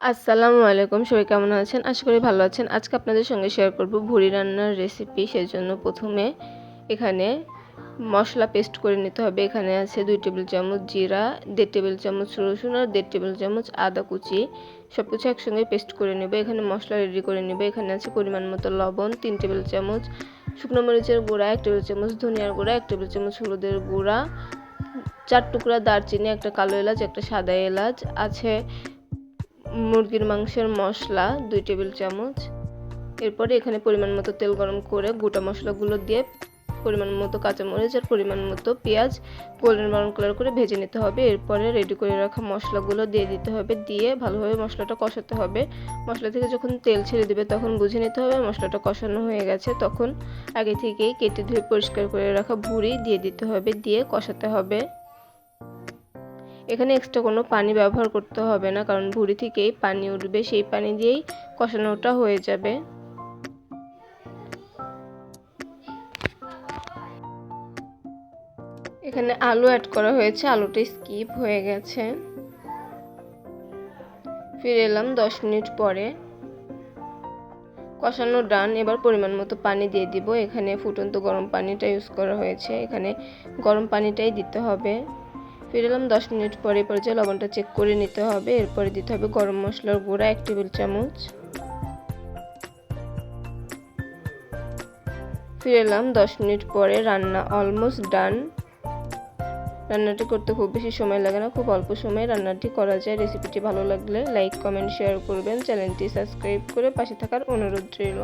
আসসালামু আলাইকুম, সবাই কেমন আছেন? আশা করি ভালো আছেন। আজকে আপনাদের সঙ্গে শেয়ার করব ভুড়ি রান্নার রেসিপি। সেজন্য প্রথমে এখানে মশলা পেস্ট করে নিতে হবে। এখানে আছে 2 টেবিল চামচ জিরা, 1.5 টেবিল চামচ রসুন আর 1.5 টেবিল চামচ আদা কুচি। সবকিছু একসঙ্গে পেস্ট করে নেব। এখানে মশলা রেডি করে নেব। এখানে আছে পরিমাণ মতো লবণ, 3 টেবিল চামচ শুকনো মরিচের গুঁড়া, 1 টেবিল চামচ ধনিয়ার গুঁড়া, 1 টেবিল চামচ হলুদের গুঁড়া, 4 টুকরা দারচিনি, একটা কালো এলাচ, একটা সাদা এলাচ, আছে মুরগির মাংসের মশলা 2 টেবিল চামচ। এরপরে এখানে পরিমাণ মতো তেল গরম করে গোটা মশলাগুলো দিয়ে পরিমাণ মতো কাঁচামরিচ আর পরিমাণ মতো পেঁয়াজ গোল্ডেন ব্রাউন কালার করে ভেজে নিতে হবে। এরপরে রেডি করে রাখা মশলাগুলো দিয়ে দিতে হবে, দিয়ে ভালোভাবে মশলাটা কষাতে হবে। মশলা থেকে যখন তেল ছেড়ে দেবে তখন বুঝে নিতে হবে মশলাটা কষানো হয়ে গেছে। তখন আগে থেকেই কেটে ধুয়ে পরিষ্কার করে রাখা ভুঁড়ি দিয়ে দিতে হবে, দিয়ে কষাতে হবে। এখানে এক্সট্রা কোনো পানি ব্যবহার করতে হবে না, কারণ ভুঁড়ি থেকেই পানি উঠবে, সেই পানি দিয়েই কষানোটা হয়ে যাবে। এখানে আলু অ্যাড করা হয়েছে, আলুটা স্কিপ হয়ে গেছে। ফিরে এলাম 10 মিনিট পরে। কষানো ডান। এবার পরিমাণ মতো পানি দিয়ে দিব। এখানে ফুটন্ত গরম পানিটা ইউজ করা হয়েছে, এখানে গরম পানিটাই দিতে হবে। ফিরে এলাম 10 মিনিট পরে। পর্যায়ে লবণটা চেক করে নিতে হবে। এরপরে দিতে হবে গরম মশলার গুঁড়া 1 টেবিল চামচ। ফিরে এলাম 10 মিনিট পরে। রান্না অলমোস্ট ডান। রান্নাটি করতে খুব বেশি সময় লাগে না, খুব অল্প সময়ে রান্নাটি করা যায়। রেসিপিটি ভালো লাগলে লাইক, কমেন্ট, শেয়ার করবেন। চ্যানেলটি সাবস্ক্রাইব করে পাশে থাকার অনুরোধ রইল।